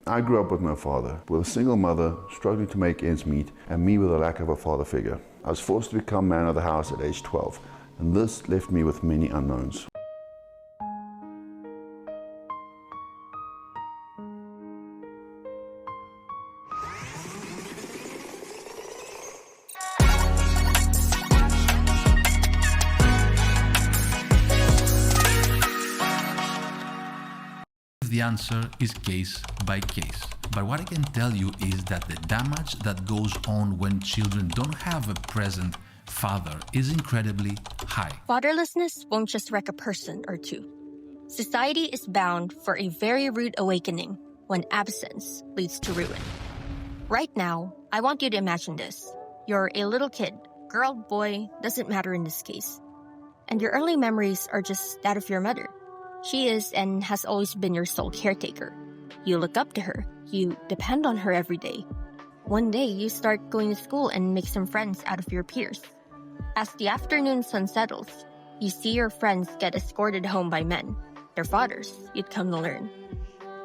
I grew up with no father, with a single mother struggling to make ends meet, and me with a lack of a father figure. I was forced to become man of the house at age 12, and this left me with many unknowns. The answer is case by case. But what I can tell you is that the damage that goes on when children don't have a present father is incredibly high. Fatherlessness won't just wreck a person or two. Society is bound for a very rude awakening when absence leads to ruin. Right now, I want you to imagine this. You're a little kid, girl, boy, doesn't matter in this case. And your early memories are just that of your mother. She is and has always been your sole caretaker. You look up to her. You depend on her every day. One day, you start going to school and make some friends out of your peers. As the afternoon sun settles, you see your friends get escorted home by men, their fathers, you'd come to learn.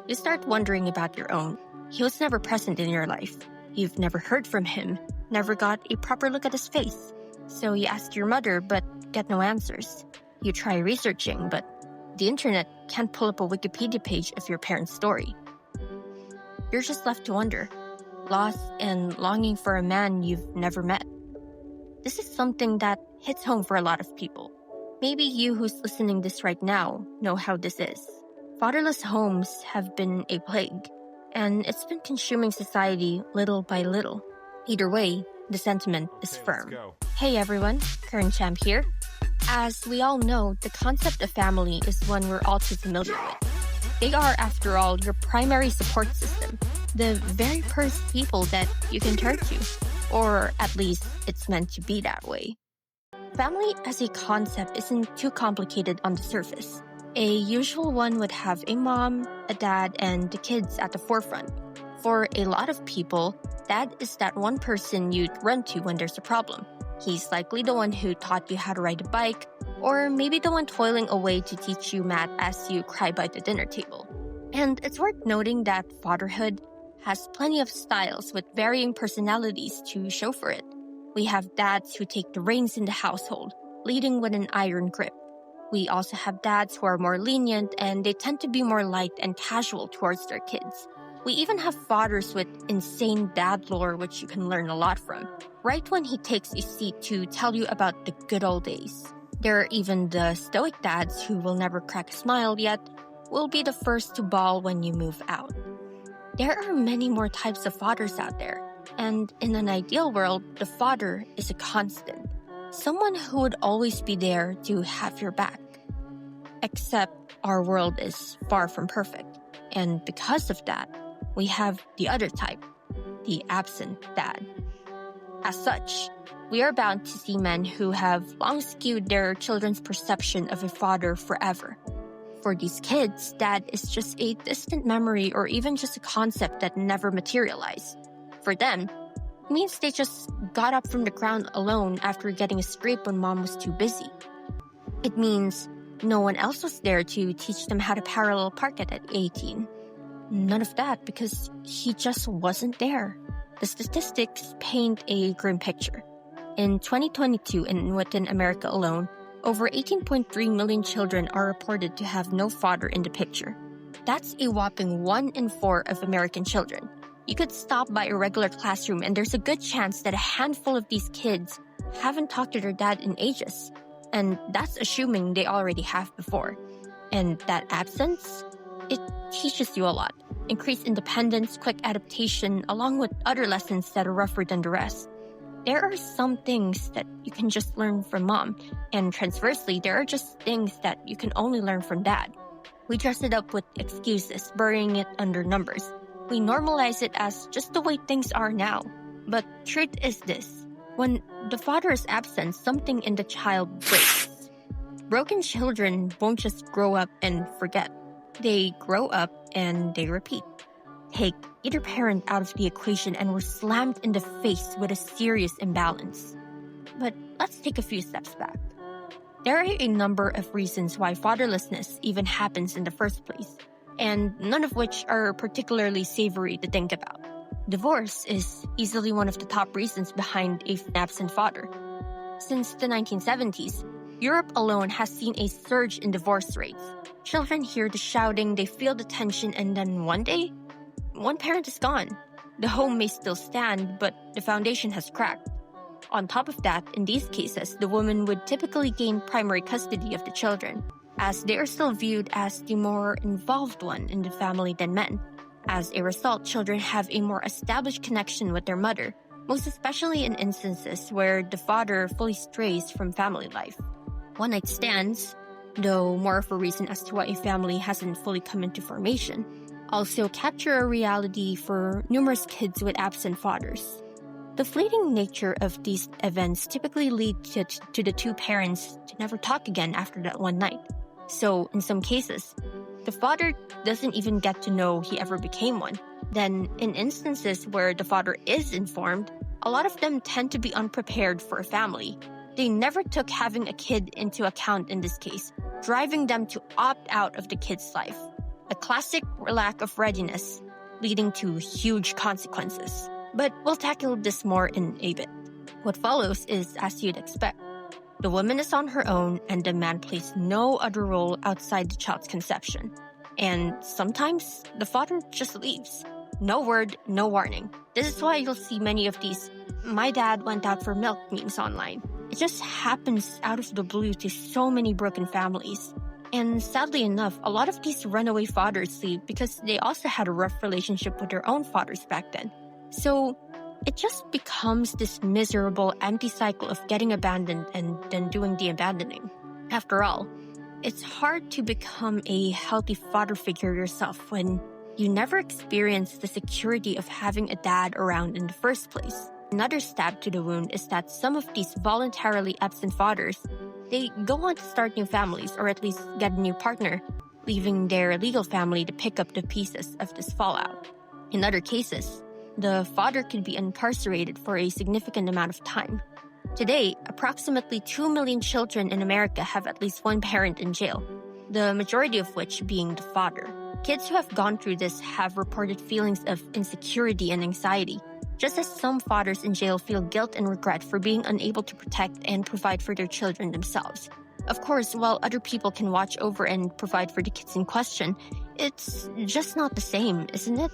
You start wondering about your own. He was never present in your life. You've never heard from him, never got a proper look at his face. So you ask your mother, but get no answers. You try researching, but the internet can't pull up a Wikipedia page of your parents' story. You're just left to wonder, lost and longing for a man you've never met. This is something that hits home for a lot of people. Maybe you who's listening this right now know how this is. Fatherless homes have been a plague, and it's been consuming society little by little. Either way, the sentiment is firm. Hey everyone, Karen Champ here. As we all know, the concept of family is one we're all too familiar with. They are, after all, your primary support system, the very first people that you can turn to, or at least it's meant to be that way. Family as a concept isn't too complicated on the surface. A usual one would have a mom, a dad, and the kids at the forefront. For a lot of people, dad is that one person you'd run to when there's a problem. He's likely the one who taught you how to ride a bike, or maybe the one toiling away to teach you math as you cry by the dinner table. And it's worth noting that fatherhood has plenty of styles with varying personalities to show for it. We have dads who take the reins in the household, leading with an iron grip. We also have dads who are more lenient and they tend to be more light and casual towards their kids. We even have fathers with insane dad lore which you can learn a lot from, right when he takes a seat to tell you about the good old days. There are even the stoic dads who will never crack a smile yet will be the first to bawl when you move out. There are many more types of fathers out there, and in an ideal world, the father is a constant, someone who would always be there to have your back. Except our world is far from perfect, and because of that, we have the other type, the absent dad. As such, we are bound to see men who have long skewed their children's perception of a father forever. For these kids, dad is just a distant memory or even just a concept that never materialized. For them, it means they just got up from the ground alone after getting a scrape when mom was too busy. It means no one else was there to teach them how to parallel park it at 18. None of that because he just wasn't there. The statistics paint a grim picture. In 2022, and within America alone, over 18.3 million children are reported to have no father in the picture. That's a whopping 1 in 4 of American children. You could stop by a regular classroom and there's a good chance that a handful of these kids haven't talked to their dad in ages. And that's assuming they already have before. And that absence, it teaches you a lot. Increased independence, quick adaptation, along with other lessons that are rougher than the rest. There are some things that you can just learn from mom, and transversely, there are just things that you can only learn from dad. We dress it up with excuses, burying it under numbers. We normalize it as just the way things are now. But truth is this, when the father is absent, something in the child breaks. Broken children won't just grow up and forget. They grow up and they repeat. Take either parent out of the equation and we're slammed in the face with a serious imbalance. But let's take a few steps back. There are a number of reasons why fatherlessness even happens in the first place. and none of which are particularly savory to think about. Divorce is easily one of the top reasons behind an absent father. Since the 1970s, Europe alone has seen a surge in divorce rates. Children hear the shouting, they feel the tension, and then one day, one parent is gone. The home may still stand, but the foundation has cracked. On top of that, in these cases, the woman would typically gain primary custody of the children, as they are still viewed as the more involved one in the family than men. As a result, children have a more established connection with their mother, most especially in instances where the father fully strays from family life. One-night stands, though more of a reason as to why a family hasn't fully come into formation, also capture a reality for numerous kids with absent fathers. The fleeting nature of these events typically lead to the two parents to never talk again after that one night. So, in some cases, the father doesn't even get to know he ever became one. Then, in instances where the father is informed, a lot of them tend to be unprepared for a family. They never took having a kid into account in this case, driving them to opt out of the kid's life. A classic lack of readiness, leading to huge consequences. But we'll tackle this more in a bit. What follows is as you'd expect. The woman is on her own and the man plays no other role outside the child's conception. And sometimes the father just leaves. No word, no warning. This is why you'll see many of these "my dad went out for milk" memes online. It just happens out of the blue to so many broken families. And sadly enough, a lot of these runaway fathers leave because they also had a rough relationship with their own fathers back then. So it just becomes this miserable, empty cycle of getting abandoned and then doing the abandoning. After all, it's hard to become a healthy father figure yourself when you never experienced the security of having a dad around in the first place. Another stab to the wound is that some of these voluntarily absent fathers, they go on to start new families or at least get a new partner, leaving their legal family to pick up the pieces of this fallout. In other cases, the father could be incarcerated for a significant amount of time. Today, approximately 2 million children in America have at least one parent in jail, the majority of which being the father. Kids who have gone through this have reported feelings of insecurity and anxiety, just as some fathers in jail feel guilt and regret for being unable to protect and provide for their children themselves. Of course, while other people can watch over and provide for the kids in question, it's just not the same, isn't it?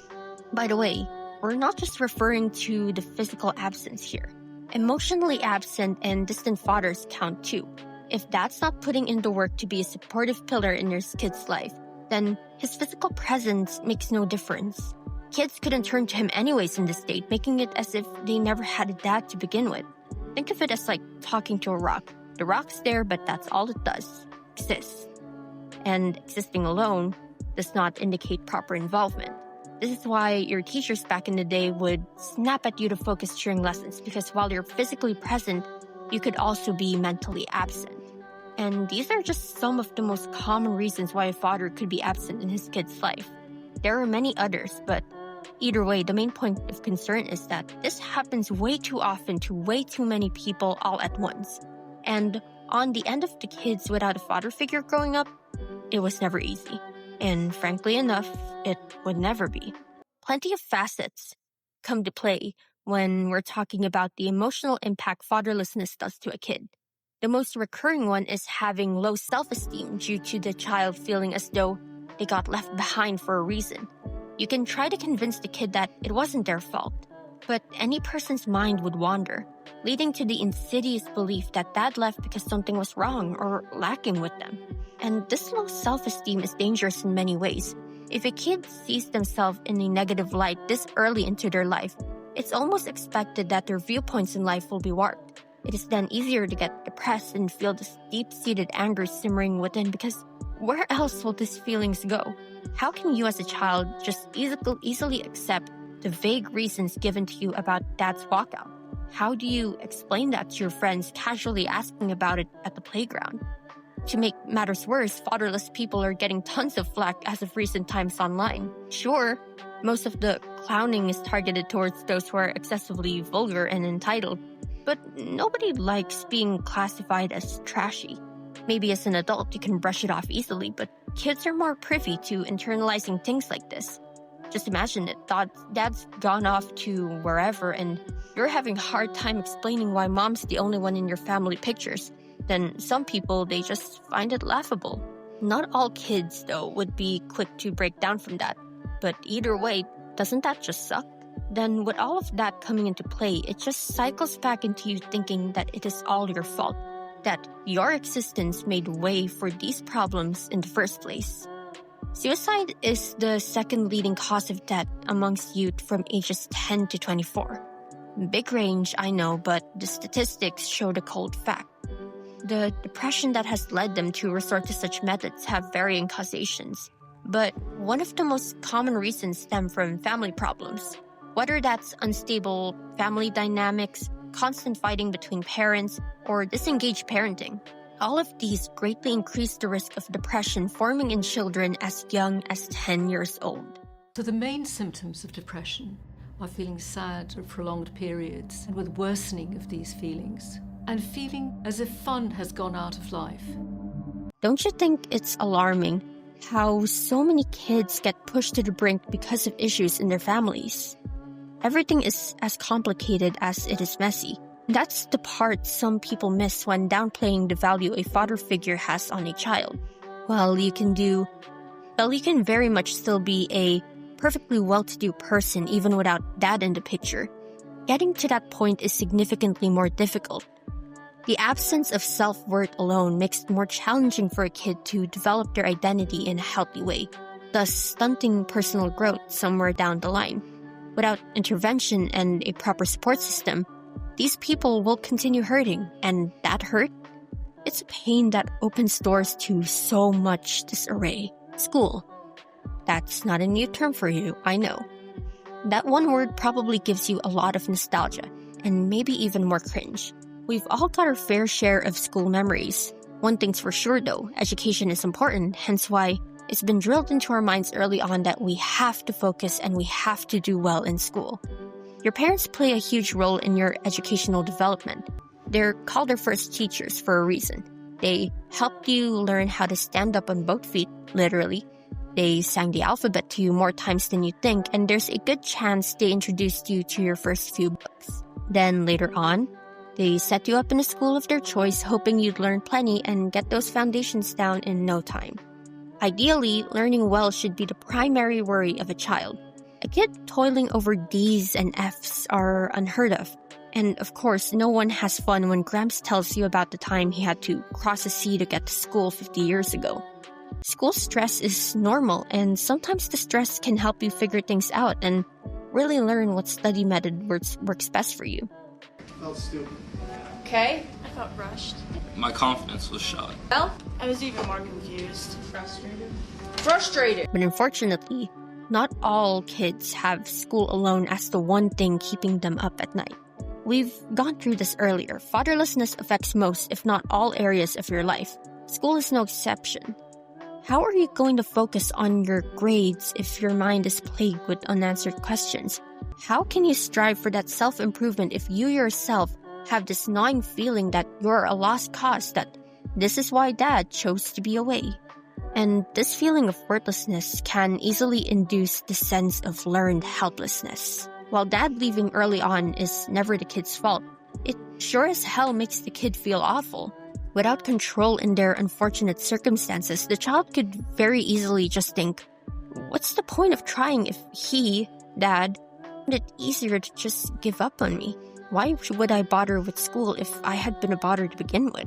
By the way, we're not just referring to the physical absence here. Emotionally absent and distant fathers count too. If that's not putting in the work to be a supportive pillar in your kid's life, then his physical presence makes no difference. Kids couldn't turn to him anyways in this state, making it as if they never had a dad to begin with. Think of it as like talking to a rock. The rock's there, but that's all it does. Exists. And existing alone does not indicate proper involvement. This is why your teachers back in the day would snap at you to focus during lessons, because while you're physically present, you could also be mentally absent. And these are just some of the most common reasons why a father could be absent in his kid's life. There are many others, but either way, the main point of concern is that this happens way too often to way too many people all at once. And on the end of the kids without a father figure growing up, it was never easy. And frankly enough, it would never be. Plenty of facets come to play when we're talking about the emotional impact fatherlessness does to a kid. The most recurring one is having low self-esteem due to the child feeling as though they got left behind for a reason. You can try to convince the kid that it wasn't their fault, but any person's mind would wander, leading to the insidious belief that dad left because something was wrong or lacking with them. And this low self-esteem is dangerous in many ways. If a kid sees themselves in a negative light this early into their life, it's almost expected that their viewpoints in life will be warped. It is then easier to get depressed and feel this deep-seated anger simmering within, because where else will these feelings go? How can you as a child just easily accept the vague reasons given to you about dad's walkout? How do you explain that to your friends casually asking about it at the playground? To make matters worse, fatherless people are getting tons of flack as of recent times online. Sure, most of the clowning is targeted towards those who are excessively vulgar and entitled, but nobody likes being classified as trashy. Maybe as an adult you can brush it off easily, but kids are more privy to internalizing things like this. Just imagine it. Dad's gone off to wherever and you're having a hard time explaining why mom's the only one in your family pictures. Then some people, they just find it laughable. Not all kids, though, would be quick to break down from that. But either way, doesn't that just suck? Then with all of that coming into play, it just cycles back into you thinking that it is all your fault, that your existence made way for these problems in the first place. Suicide is the second leading cause of death amongst youth from ages 10 to 24. Big range, I know, but the statistics show the cold fact. The depression that has led them to resort to such methods have varying causations. But one of the most common reasons stem from family problems. Whether that's unstable family dynamics, constant fighting between parents, or disengaged parenting. All of these greatly increase the risk of depression forming in children as young as 10 years old. So the main symptoms of depression are feeling sad for prolonged periods and with worsening of these feelings, and feeling as if fun has gone out of life. Don't you think it's alarming how so many kids get pushed to the brink because of issues in their families? Everything is as complicated as it is messy. That's the part some people miss when downplaying the value a father figure has on a child. You can very much still be a perfectly well-to-do person even without dad in the picture. Getting to that point is significantly more difficult. The absence of self-worth alone makes it more challenging for a kid to develop their identity in a healthy way, thus stunting personal growth somewhere down the line. Without intervention and a proper support system, these people will continue hurting, and that hurt, it's a pain that opens doors to so much disarray. School. That's not a new term for you, I know. That one word probably gives you a lot of nostalgia, and maybe even more cringe. We've all got our fair share of school memories. One thing's for sure though, education is important, hence why it's been drilled into our minds early on that we have to focus and we have to do well in school. Your parents play a huge role in your educational development. They're called their first teachers for a reason. They helped you learn how to stand up on both feet, literally. They sang the alphabet to you more times than you think, and there's a good chance they introduced you to your first few books. Then later on, they set you up in a school of their choice, hoping you'd learn plenty and get those foundations down in no time. Ideally, learning well should be the primary worry of a child. A kid toiling over D's and F's are unheard of. And of course, no one has fun when Gramps tells you about the time he had to cross a sea to get to school 50 years ago. School stress is normal, and sometimes the stress can help you figure things out and really learn what study method works best for you. Felt stupid. Okay. I felt rushed. My confidence was shot. Well, I was even more confused. frustrated. But unfortunately, not all kids have school alone as the one thing keeping them up at night. We've gone through this earlier. Fatherlessness affects most, if not all, areas of your life. School is no exception. How are you going to focus on your grades if your mind is plagued with unanswered questions? How can you strive for that self-improvement if you yourself have this gnawing feeling that you're a lost cause, that this is why dad chose to be away? And this feeling of worthlessness can easily induce the sense of learned helplessness. While dad leaving early on is never the kid's fault, it sure as hell makes the kid feel awful. Without control in their unfortunate circumstances, the child could very easily just think, what's the point of trying if dad, found it easier to just give up on me? Why would I bother with school if I had been a bother to begin with?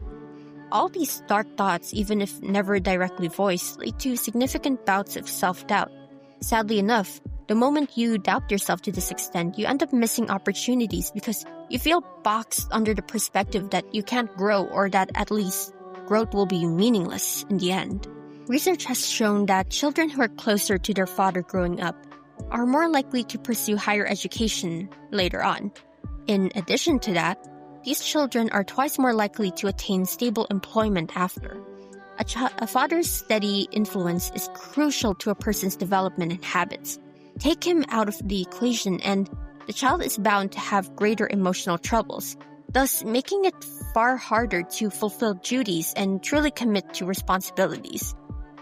All these dark thoughts, even if never directly voiced, lead to significant bouts of self-doubt. Sadly enough, the moment you doubt yourself to this extent, you end up missing opportunities because you feel boxed under the perspective that you can't grow, or that at least growth will be meaningless in the end. Research has shown that children who are closer to their father growing up are more likely to pursue higher education later on. In addition to that, these children are twice more likely to attain stable employment after. A father's steady influence is crucial to a person's development and habits. Take him out of the equation and the child is bound to have greater emotional troubles, thus making it far harder to fulfill duties and truly commit to responsibilities.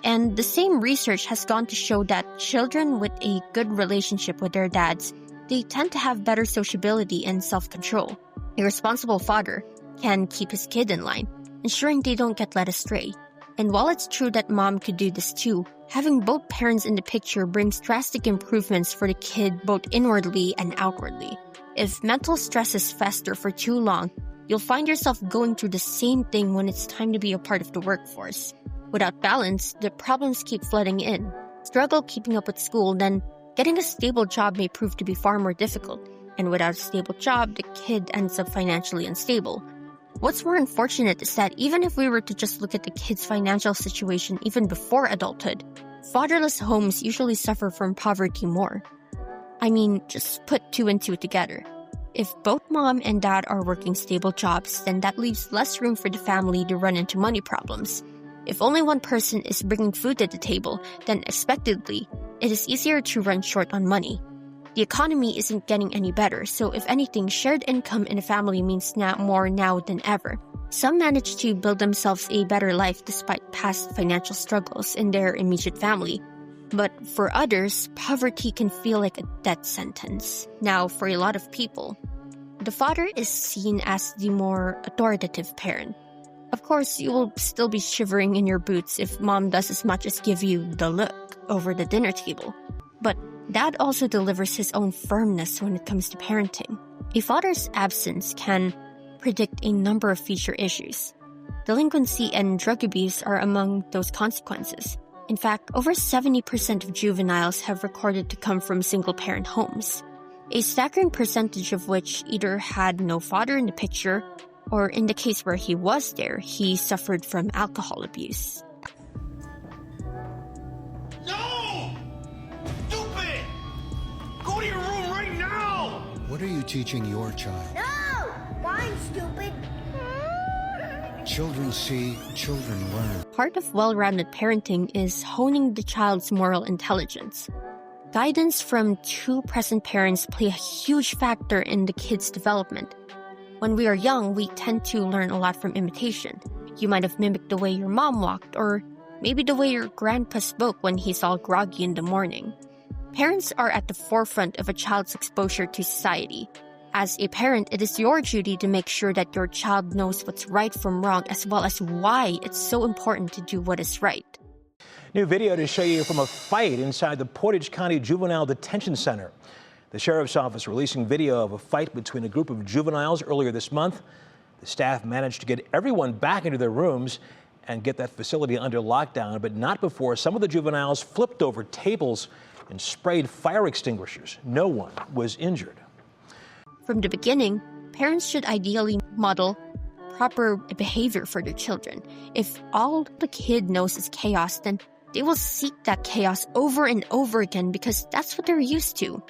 And the same research has gone to show that children with a good relationship with their dads, they tend to have better sociability and self-control. A responsible father can keep his kid in line, ensuring they don't get led astray. And while it's true that mom could do this too, having both parents in the picture brings drastic improvements for the kid both inwardly and outwardly. If mental stresses fester for too long, you'll find yourself going through the same thing when it's time to be a part of the workforce. Without balance, the problems keep flooding in. Struggle keeping up with school, then getting a stable job may prove to be far more difficult. And without a stable job, the kid ends up financially unstable. What's more unfortunate is that even if we were to just look at the kid's financial situation even before adulthood, fatherless homes usually suffer from poverty more. I mean, just put two and two together. If both mom and dad are working stable jobs, then that leaves less room for the family to run into money problems. If only one person is bringing food to the table, then expectedly, it is easier to run short on money. The economy isn't getting any better, so if anything, shared income in a family means more now than ever. Some manage to build themselves a better life despite past financial struggles in their immediate family. But for others, poverty can feel like a death sentence. Now, for a lot of people, the father is seen as the more authoritative parent. Of course, you will still be shivering in your boots if mom does as much as give you the look over the dinner table. But dad also delivers his own firmness when it comes to parenting. A father's absence can predict a number of future issues. Delinquency and drug abuse are among those consequences. In fact, over 70% of juveniles have recorded to come from single-parent homes, a staggering percentage of which either had no father in the picture, or in the case where he was there, he suffered from alcohol abuse. No! Stupid! Go to your room right now! What are you teaching your child? No! Fine, stupid! Children see, children learn. Part of well-rounded parenting is honing the child's moral intelligence. Guidance from two present parents play a huge factor in the kid's development. When we are young, we tend to learn a lot from imitation. You might have mimicked the way your mom walked, or maybe the way your grandpa spoke when he's all groggy in the morning. Parents are at the forefront of a child's exposure to society. As a parent, it is your duty to make sure that your child knows what's right from wrong, as well as why it's so important to do what is right. New video to show you from a fight inside the Portage County Juvenile Detention Center. The sheriff's office releasing video of a fight between a group of juveniles earlier this month. The staff managed to get everyone back into their rooms and get that facility under lockdown, but not before some of the juveniles flipped over tables and sprayed fire extinguishers. No one was injured. From the beginning, parents should ideally model proper behavior for their children. If all the kid knows is chaos, then they will seek that chaos over and over again because that's what they're used to.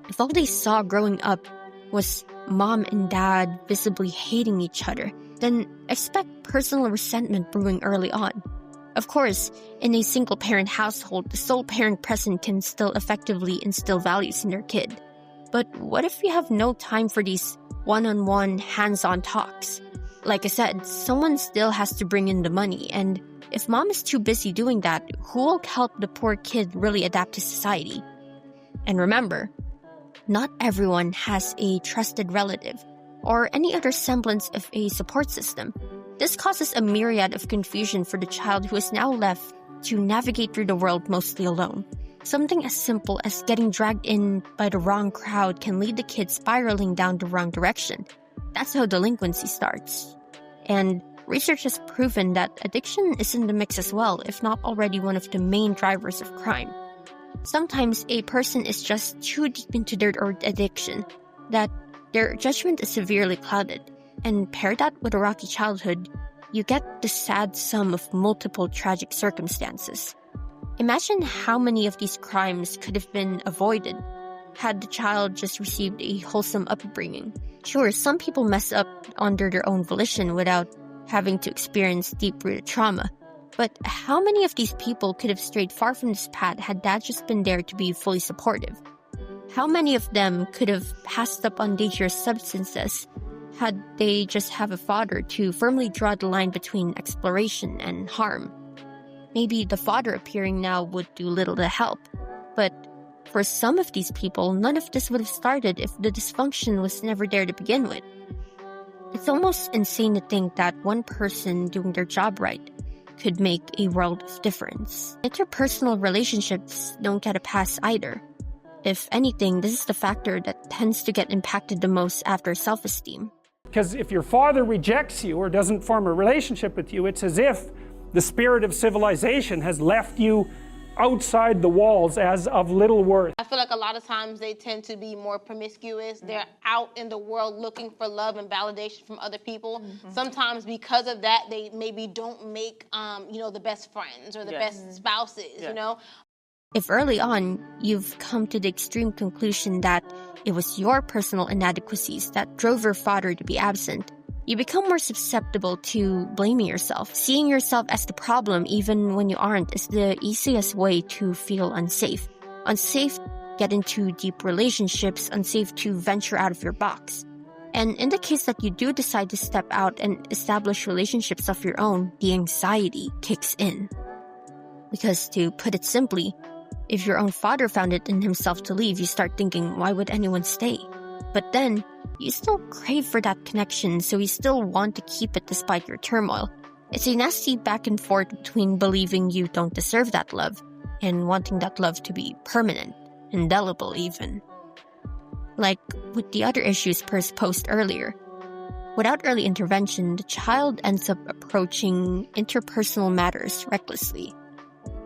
If all they saw growing up was mom and dad visibly hating each other, then expect personal resentment brewing early on. Of course, in a single-parent household, the sole parent present can still effectively instill values in their kid. But what if you have no time for these one-on-one, hands-on talks? Like I said, someone still has to bring in the money, and if mom is too busy doing that, who will help the poor kid really adapt to society? And remember, not everyone has a trusted relative or any other semblance of a support system. This causes a myriad of confusion for the child who is now left to navigate through the world mostly alone. Something as simple as getting dragged in by the wrong crowd can lead the kid spiraling down the wrong direction. That's how delinquency starts. And research has proven that addiction is in the mix as well, if not already one of the main drivers of crime. Sometimes a person is just too deep into their addiction that their judgment is severely clouded. And pair that with a rocky childhood, you get the sad sum of multiple tragic circumstances. Imagine how many of these crimes could have been avoided had the child just received a wholesome upbringing. Sure, some people mess up under their own volition without having to experience deep-rooted trauma. But how many of these people could have strayed far from this path had dad just been there to be fully supportive? How many of them could have passed up on dangerous substances had they just have a father to firmly draw the line between exploration and harm? Maybe the father appearing now would do little to help. But for some of these people, none of this would have started if the dysfunction was never there to begin with. It's almost insane to think that one person doing their job right could make a world of difference. Interpersonal relationships don't get a pass either. If anything, this is the factor that tends to get impacted the most after self-esteem. Because if your father rejects you or doesn't form a relationship with you, it's as if the spirit of civilization has left you outside the walls as of little worth. I feel like a lot of times they tend to be more promiscuous. They're out in the world looking for love and validation from other people. Sometimes because of that, they maybe don't make, the best friends or the best spouses, you know? If early on, you've come to the extreme conclusion that it was your personal inadequacies that drove your father to be absent, you become more susceptible to blaming yourself. Seeing yourself as the problem even when you aren't is the easiest way to feel unsafe. Unsafe to get into deep relationships, unsafe to venture out of your box. And in the case that you do decide to step out and establish relationships of your own, the anxiety kicks in. Because to put it simply, if your own father found it in himself to leave, you start thinking, why would anyone stay? But then, you still crave for that connection, so you still want to keep it despite your turmoil. It's a nasty back and forth between believing you don't deserve that love and wanting that love to be permanent, indelible even. Like with the other issues posed earlier. Without early intervention, the child ends up approaching interpersonal matters recklessly.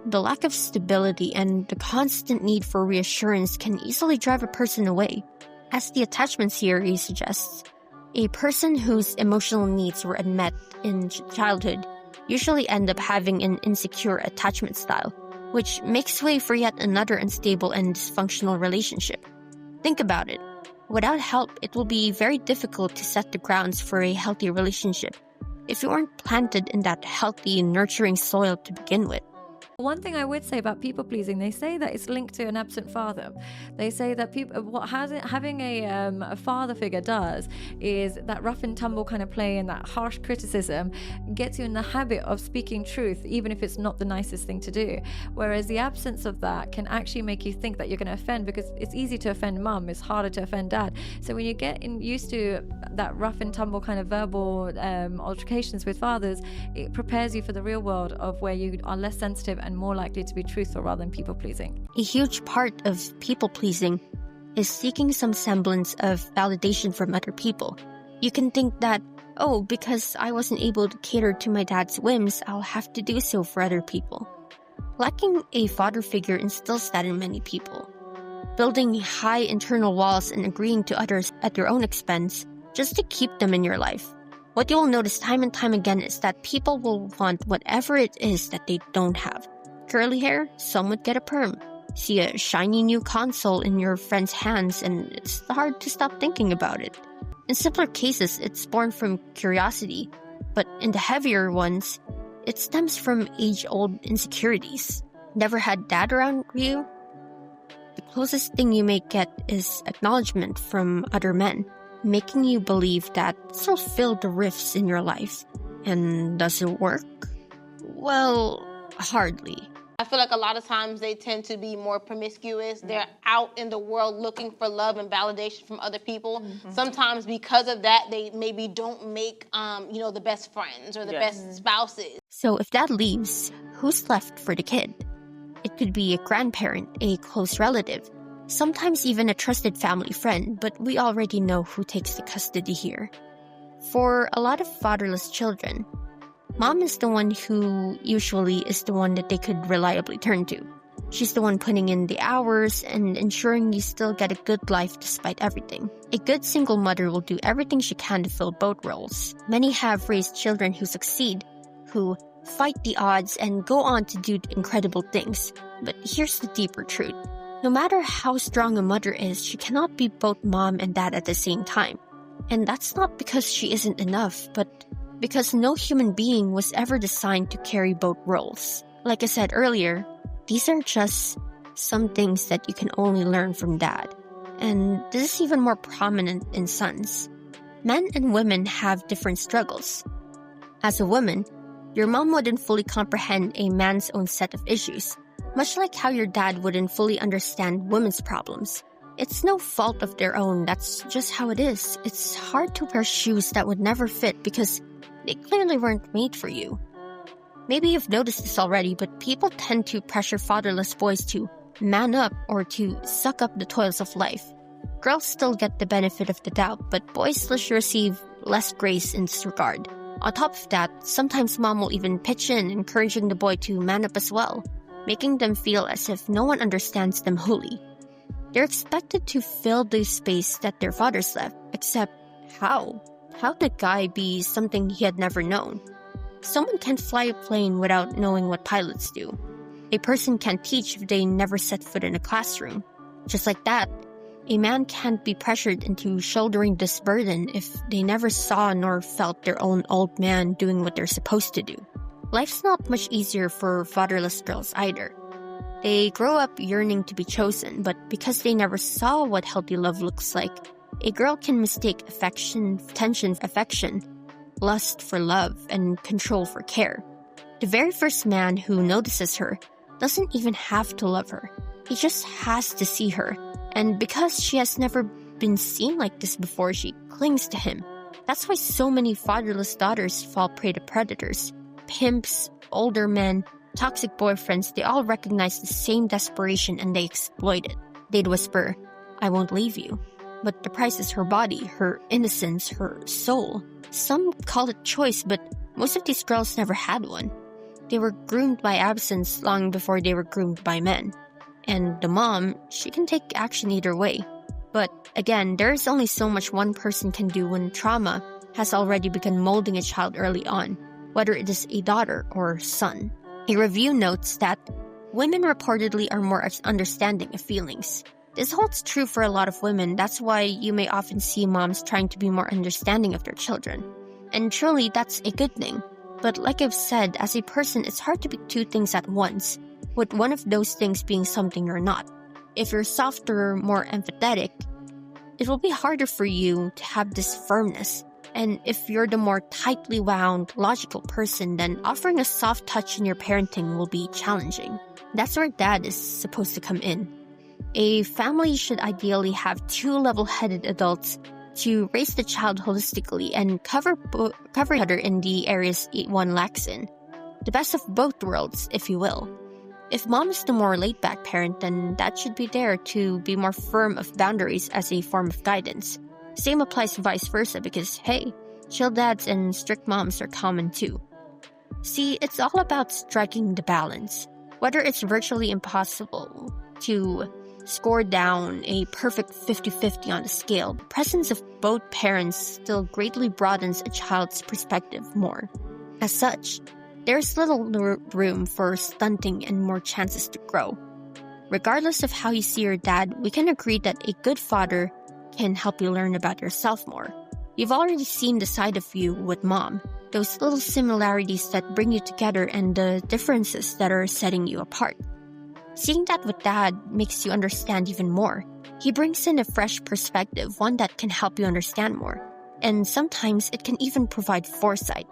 The lack of stability and the constant need for reassurance can easily drive a person away. As the attachment theory suggests, a person whose emotional needs were unmet in childhood usually end up having an insecure attachment style, which makes way for yet another unstable and dysfunctional relationship. Think about it. Without help, it will be very difficult to set the grounds for a healthy relationship if you weren't planted in that healthy, nurturing soil to begin with. One thing I would say about people pleasing, they say that it's linked to an absent father. They say that having a father figure does is that rough and tumble kind of play and that harsh criticism gets you in the habit of speaking truth, even if it's not the nicest thing to do. Whereas the absence of that can actually make you think that you're going to offend, because it's easy to offend mum, it's harder to offend dad. So when you get used to that rough and tumble kind of verbal altercations with fathers, it prepares you for the real world of where you are less sensitive and more likely to be truthful rather than people-pleasing. A huge part of people-pleasing is seeking some semblance of validation from other people. You can think that, oh, because I wasn't able to cater to my dad's whims, I'll have to do so for other people. Lacking a father figure instills that in many people. Building high internal walls and agreeing to others at your own expense just to keep them in your life. What you will notice time and time again is that people will want whatever it is that they don't have. Curly hair, some would get a perm. See a shiny new console in your friend's hands and it's hard to stop thinking about it. In simpler cases, it's born from curiosity, but in the heavier ones, it stems from age-old insecurities. Never had dad around you? The closest thing you may get is acknowledgement from other men, making you believe that this will fill the rifts in your life. And does it work? Well, hardly. I feel like a lot of times they tend to be more promiscuous. They're out in the world looking for love and validation from other people. Sometimes because of that, they maybe don't make, the best friends or the best spouses. So if dad leaves, who's left for the kid? It could be a grandparent, a close relative, sometimes even a trusted family friend, but we already know who takes the custody here. For a lot of fatherless children, mom is the one who usually is the one that they could reliably turn to. She's the one putting in the hours and ensuring you still get a good life despite everything. A good single mother will do everything she can to fill both roles. Many have raised children who succeed, who fight the odds and go on to do incredible things. But here's the deeper truth. No matter how strong a mother is, she cannot be both mom and dad at the same time. And that's not because she isn't enough, but because no human being was ever designed to carry both roles. Like I said earlier, these are just some things that you can only learn from dad. And this is even more prominent in sons. Men and women have different struggles. As a woman, Your mom wouldn't fully comprehend a man's own set of issues, much like how your dad wouldn't fully understand women's problems. It's no fault of their own, that's just how it is. It's hard to wear shoes that would never fit because they clearly weren't made for you. Maybe you've noticed this already, but people tend to pressure fatherless boys to man up or to suck up the toils of life. Girls still get the benefit of the doubt, but boys still receive less grace in this regard. On top of that, sometimes mom will even pitch in, encouraging the boy to man up as well, making them feel as if no one understands them wholly. They're expected to fill the space that their fathers left, except how? How'd the guy be something he had never known? Someone can't fly a plane without knowing what pilots do. A person can't teach if they never set foot in a classroom. Just like that, a man can't be pressured into shouldering this burden if they never saw nor felt their own old man doing what they're supposed to do. Life's not much easier for fatherless girls either. They grow up yearning to be chosen, but because they never saw what healthy love looks like, a girl can mistake affection, lust for love, and control for care. The very first man who notices her doesn't even have to love her. He just has to see her. And because she has never been seen like this before, she clings to him. That's why so many fatherless daughters fall prey to predators. Pimps, older men, toxic boyfriends, they all recognize the same desperation and they exploit it. They'd whisper, "I won't leave you." But the price is her body, her innocence, her soul. Some call it choice, but most of these girls never had one. They were groomed by absence long before they were groomed by men. And the mom, she can take action either way. But again, there is only so much one person can do when trauma has already begun molding a child early on, whether it is a daughter or son. A review notes that women reportedly are more understanding of feelings. This holds true for a lot of women. That's why you may often see moms trying to be more understanding of their children. And truly, that's a good thing. But like I've said, as a person, it's hard to be two things at once, with one of those things being something you're not. If you're softer, more empathetic, it will be harder for you to have this firmness. And if you're the more tightly wound, logical person, then offering a soft touch in your parenting will be challenging. That's where dad is supposed to come in. A family should ideally have two level-headed adults to raise the child holistically and cover each other in the areas one lacks in. The best of both worlds, if you will. If mom is the more laid-back parent, then dad should be there to be more firm of boundaries as a form of guidance. Same applies vice versa because, hey, chill dads and strict moms are common too. See, it's all about striking the balance. Whether it's virtually impossible to score down a perfect 50-50 on the scale, the presence of both parents still greatly broadens a child's perspective more. As such, there's little room for stunting and more chances to grow. Regardless of how you see your dad, we can agree that a good father can help you learn about yourself more. You've already seen the side of you with mom, those little similarities that bring you together and the differences that are setting you apart. Seeing that with dad makes you understand even more. He brings in a fresh perspective, one that can help you understand more. And sometimes it can even provide foresight.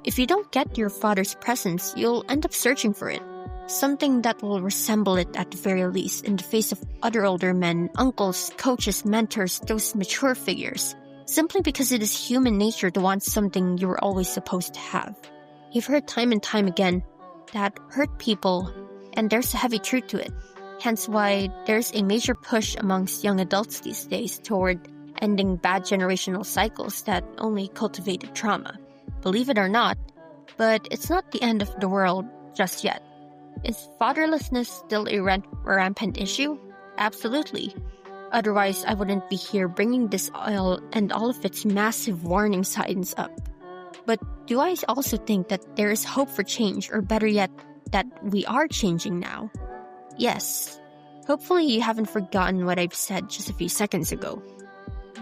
If you don't get your father's presence, you'll end up searching for it. Something that will resemble it at the very least in the face of other older men, uncles, coaches, mentors, those mature figures. Simply because it is human nature to want something you were always supposed to have. You've heard time and time again that hurt people, and there's a heavy truth to it. Hence why there's a major push amongst young adults these days toward ending bad generational cycles that only cultivated trauma. Believe it or not, but it's not the end of the world just yet. Is fatherlessness still a rampant issue? Absolutely. Otherwise, I wouldn't be here bringing this oil and all of its massive warning signs up. But do I also think that there is hope for change, or better yet, that we are changing now? Yes. Hopefully you haven't forgotten what I've said just a few seconds ago.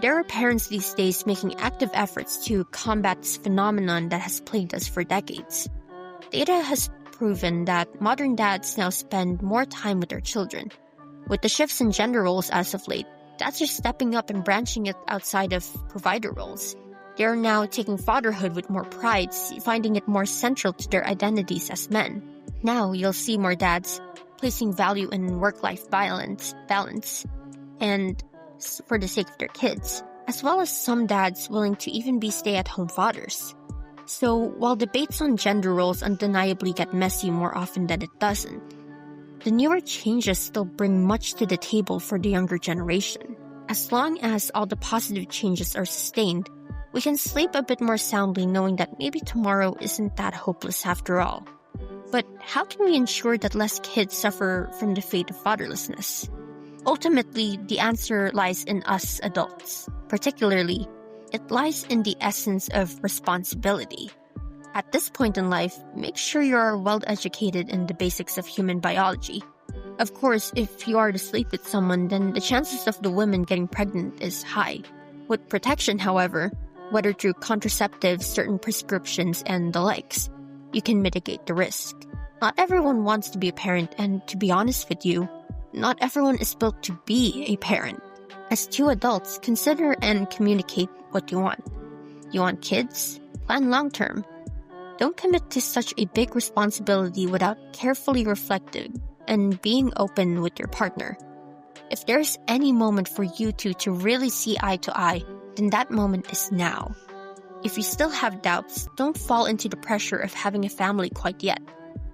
There are parents these days making active efforts to combat this phenomenon that has plagued us for decades. Data has proven that modern dads now spend more time with their children. With the shifts in gender roles as of late, dads are stepping up and branching it outside of provider roles. They are now taking fatherhood with more pride, finding it more central to their identities as men. Now you'll see more dads placing value in work-life balance, and for the sake of their kids, as well as some dads willing to even be stay-at-home fathers. So while debates on gender roles undeniably get messy more often than it doesn't, the newer changes still bring much to the table for the younger generation. As long as all the positive changes are sustained, we can sleep a bit more soundly knowing that maybe tomorrow isn't that hopeless after all. But how can we ensure that less kids suffer from the fate of fatherlessness? Ultimately, the answer lies in us adults. Particularly, it lies in the essence of responsibility. At this point in life, make sure you are well educated in the basics of human biology. Of course, if you are to sleep with someone, then the chances of the woman getting pregnant is high. With protection, however, whether through contraceptives, certain prescriptions, and the likes, you can mitigate the risk. Not everyone wants to be a parent, and to be honest with you, not everyone is built to be a parent. As two adults, consider and communicate what you want. You want kids? Plan long-term. Don't commit to such a big responsibility without carefully reflecting and being open with your partner. If there's any moment for you two to really see eye to eye, then that moment is now. If you still have doubts, don't fall into the pressure of having a family quite yet.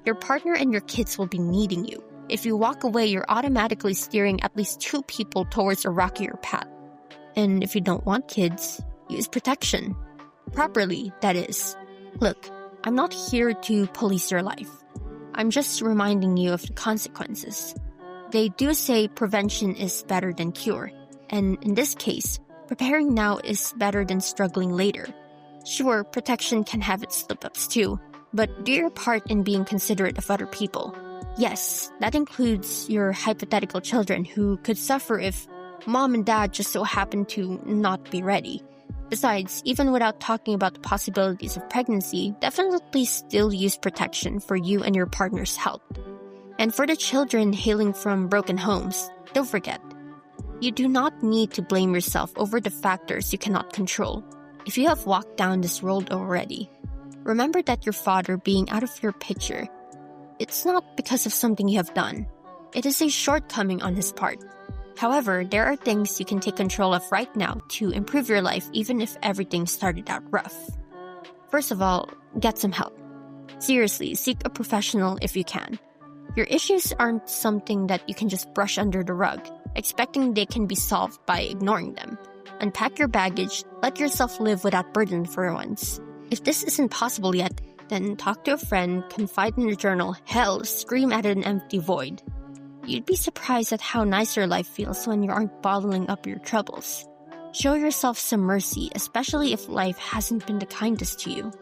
Your partner and your kids will be needing you. If you walk away, you're automatically steering at least two people towards a rockier path. And if you don't want kids, use protection. Properly, that is. Look, I'm not here to police your life. I'm just reminding you of the consequences. They do say prevention is better than cure, and in this case, preparing now is better than struggling later. Sure, protection can have its slip-ups too, but do your part in being considerate of other people. Yes, that includes your hypothetical children who could suffer if mom and dad just so happen to not be ready. Besides, even without talking about the possibilities of pregnancy, definitely still use protection for you and your partner's health. And for the children hailing from broken homes, don't forget, you do not need to blame yourself over the factors you cannot control. If you have walked down this road already, remember that your father being out of your picture, it's not because of something you have done. It is a shortcoming on his part. However, there are things you can take control of right now to improve your life even if everything started out rough. First of all, get some help. Seriously, seek a professional if you can. Your issues aren't something that you can just brush under the rug, expecting they can be solved by ignoring them. Unpack your baggage, let yourself live without burden for once. If this isn't possible yet, then talk to a friend, confide in a journal, hell, scream at an empty void. You'd be surprised at how nice your life feels when you aren't bottling up your troubles. Show yourself some mercy, especially if life hasn't been the kindest to you.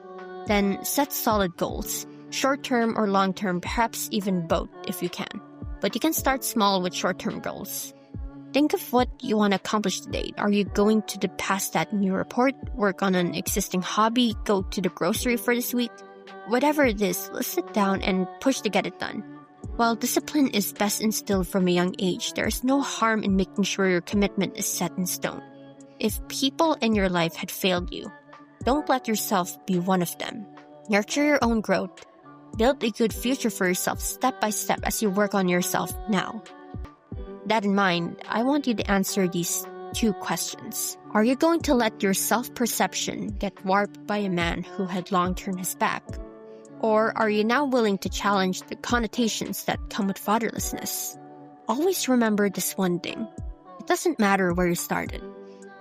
Then set solid goals, short-term or long-term, perhaps even both if you can. But you can start small with short-term goals. Think of what you want to accomplish today. Are you going to pass that new report, work on an existing hobby, go to the grocery for this week? Whatever it is, let's sit down and push to get it done. While discipline is best instilled from a young age, there is no harm in making sure your commitment is set in stone. If people in your life had failed you, don't let yourself be one of them. Nurture your own growth. Build a good future for yourself step by step as you work on yourself now. That in mind, I want you to answer these two questions. Are you going to let your self-perception get warped by a man who had long turned his back? Or are you now willing to challenge the connotations that come with fatherlessness? Always remember this one thing. It doesn't matter where you started.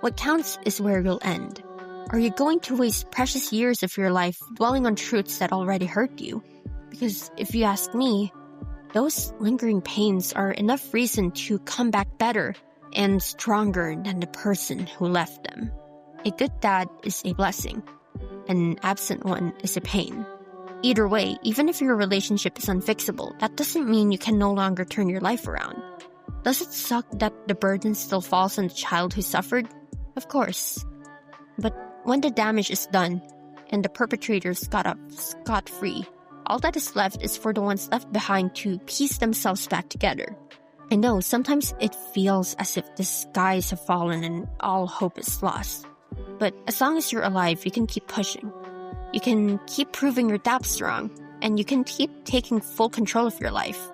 What counts is where you'll end. Are you going to waste precious years of your life dwelling on truths that already hurt you? Because if you ask me, those lingering pains are enough reason to come back better and stronger than the person who left them. A good dad is a blessing. An absent one is a pain. Either way, even if your relationship is unfixable, that doesn't mean you can no longer turn your life around. Does it suck that the burden still falls on the child who suffered? Of course. But when the damage is done and the perpetrators got up scot-free, all that is left is for the ones left behind to piece themselves back together. I know, sometimes it feels as if the skies have fallen and all hope is lost. But as long as you're alive, you can keep pushing. You can keep proving your doubts wrong, and you can keep taking full control of your life.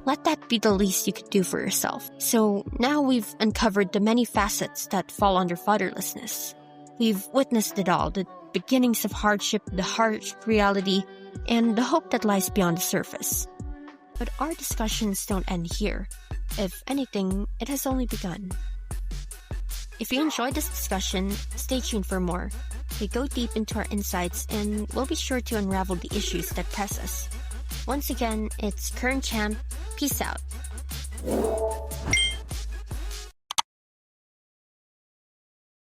Let that be the least you could do for yourself. So now we've uncovered the many facets that fall under fatherlessness. We've witnessed it all, the beginnings of hardship, the harsh reality, and the hope that lies beyond the surface. But our discussions don't end here. If anything, it has only begun. If you enjoyed this discussion, stay tuned for more. We go deep into our insights, and we'll be sure to unravel the issues that press us. Once again, it's Kern Champ. Peace out.